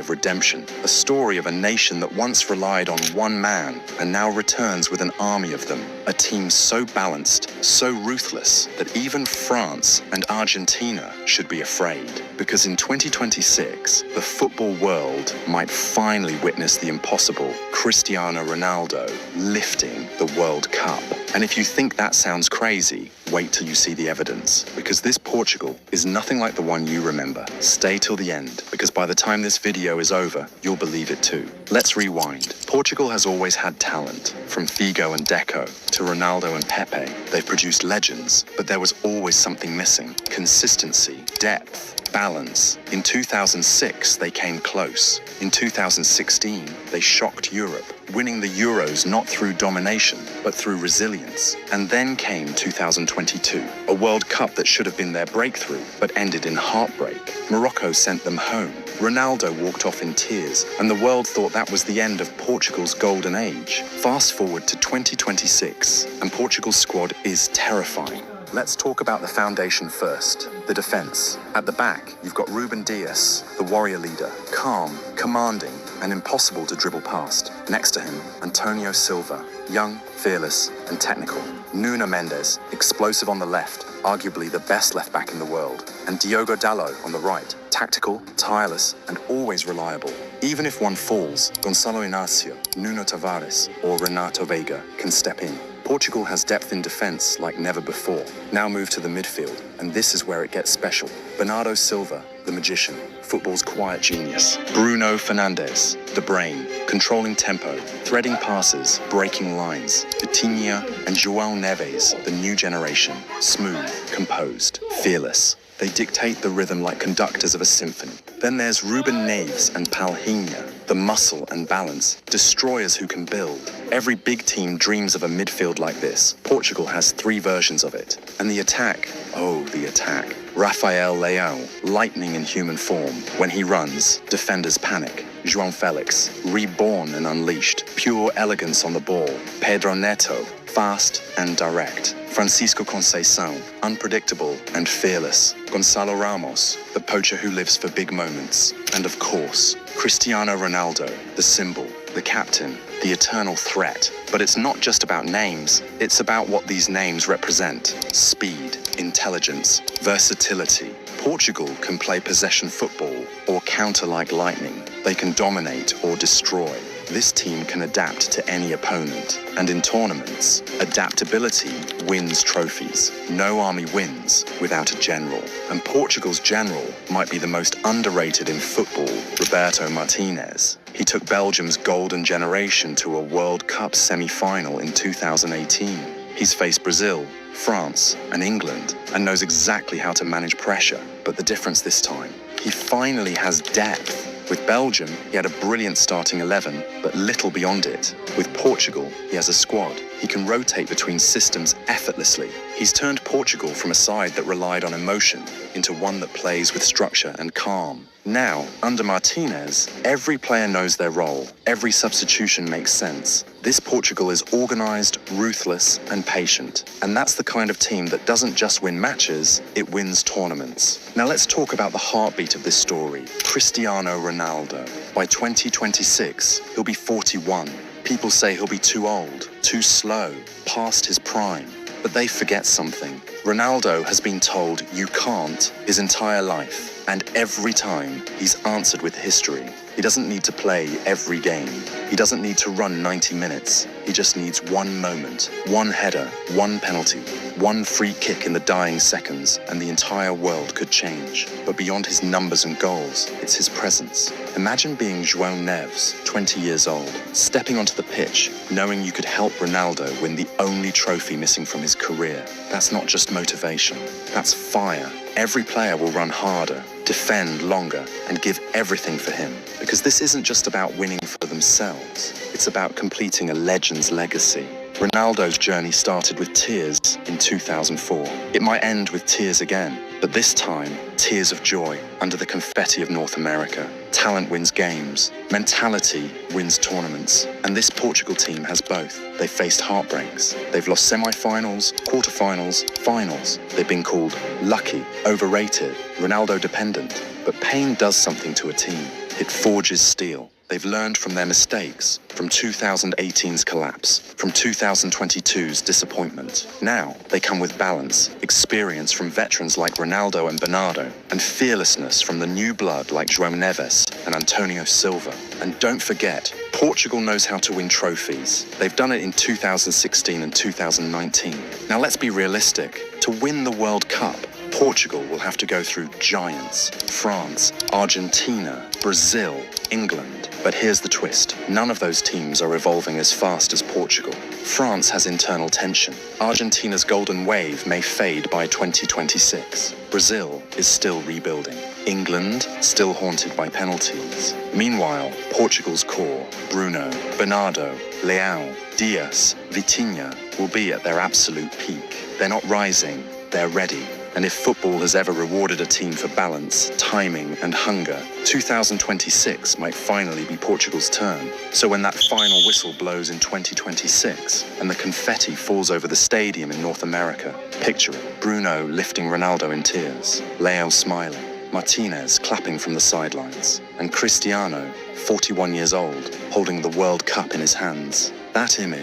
of redemption, a story of a nation that once relied on one man and now returns with an army of them, a team so balanced, so ruthless, that even France and Argentina should be afraid. Because in 2026, the football world might finally witness the impossible: Cristiano Ronaldo lifting the World Cup. And if you think that sounds crazy, wait till you see the evidence, because this Portugal is nothing like the one you remember. Stay till the end, because by the time this video is over, you'll believe it too. Let's rewind. Portugal has always had talent. From Figo and Deco to Ronaldo and Pepe, they've produced legends, but there was always something missing: consistency, depth, balance. In 2006, they came close. In 2016, they shocked Europe, winning the Euros not through domination, but through resilience. And then came 2022, a World Cup that should have been their breakthrough, but ended in heartbreak. Morocco sent them home. Ronaldo walked off in tears, and the world thought that was the end of Portugal's golden age. Fast forward to 2026, and Portugal's squad is terrifying. Let's talk about the foundation first, the defense. At the back, you've got Rúben Dias, the warrior leader, calm, commanding, and impossible to dribble past. Next to him, Antonio Silva, young, fearless, and technical. Nuno Mendes, explosive on the left, arguably the best left back in the world. And Diogo Dalot on the right, tactical, tireless, and always reliable. Even if one falls, Gonçalo Inácio, Nuno Tavares, or Renato Veiga can step in. Portugal has depth in defense like never before. Now move to the midfield, and this is where it gets special. Bernardo Silva, the magician, football's quiet genius. Bruno Fernandes, the brain, controlling tempo, threading passes, breaking lines. Vitinha and João Neves, the new generation, smooth, composed, fearless. They dictate the rhythm like conductors of a symphony. Then there's Rúben Dias and Palhinha, the muscle and balance, destroyers who can build. Every big team dreams of a midfield like this. Portugal has 3 versions of it. And the attack, oh, the attack. Rafael Leão, lightning in human form. When he runs, defenders panic. João Félix, reborn and unleashed. Pure elegance on the ball. Pedro Neto, fast and direct. Francisco Conceição, unpredictable and fearless. Gonçalo Ramos, the poacher who lives for big moments. And of course, Cristiano Ronaldo, the symbol, the captain, the eternal threat. But it's not just about names, it's about what these names represent. Speed, intelligence, versatility. Portugal can play possession football or counter like lightning. They can dominate or destroy. This team can adapt to any opponent. And in tournaments, adaptability wins trophies. No army wins without a general. And Portugal's general might be the most underrated in football, Roberto Martinez. He took Belgium's golden generation to a World Cup semi-final in 2018. He's faced Brazil, France, and England, and knows exactly how to manage pressure. But the difference this time, he finally has depth. With Belgium, he had a brilliant starting 11, but little beyond it. With Portugal, he has a squad. He can rotate between systems effortlessly. He's turned Portugal from a side that relied on emotion into one that plays with structure and calm. Now, under Martinez, every player knows their role. Every substitution makes sense. This Portugal is organized, ruthless, and patient. And that's the kind of team that doesn't just win matches, it wins tournaments. Now let's talk about the heartbeat of this story, Cristiano Ronaldo. By 2026, he'll be 41. People say he'll be too old, too slow, past his prime. But they forget something. Ronaldo has been told you can't his entire life. And every time, he's answered with history. He doesn't need to play every game. He doesn't need to run 90 minutes. He just needs one moment, one header, one penalty, one free kick in the dying seconds, and the entire world could change. But beyond his numbers and goals, it's his presence. Imagine being João Neves, 20 years old, stepping onto the pitch, knowing you could help Ronaldo win the only trophy missing from his career. That's not just motivation, that's fire. Every player will run harder, defend longer, and give everything for him. Because this isn't just about winning for themselves, it's about completing a legend's legacy. Ronaldo's journey started with tears in 2004. It might end with tears again, but this time, tears of joy under the confetti of North America. Talent wins games, mentality wins tournaments, and this Portugal team has both. They've faced heartbreaks. They've lost semi-finals, quarter-finals, finals. They've been called lucky, overrated, Ronaldo dependent. But pain does something to a team. It forges steel. They've learned from their mistakes, from 2018's collapse, from 2022's disappointment. Now, they come with balance, experience from veterans like Ronaldo and Bernardo, and fearlessness from the new blood like João Neves and Antonio Silva. And don't forget, Portugal knows how to win trophies. They've done it in 2016 and 2019. Now let's be realistic. To win the World Cup, Portugal will have to go through giants: France, Argentina, Brazil, England. But here's the twist. None of those teams are evolving as fast as Portugal. France has internal tension. Argentina's golden wave may fade by 2026. Brazil is still rebuilding. England, still haunted by penalties. Meanwhile, Portugal's core, Bruno, Bernardo, Leão, Dias, Vitinha, will be at their absolute peak. They're not rising, they're ready. And if football has ever rewarded a team for balance, timing, and hunger, 2026 might finally be Portugal's turn. So when that final whistle blows in 2026 and the confetti falls over the stadium in North America, picture it. Bruno lifting Ronaldo in tears, Leão smiling, Martinez clapping from the sidelines, and Cristiano, 41 years old, holding the World Cup in his hands. That image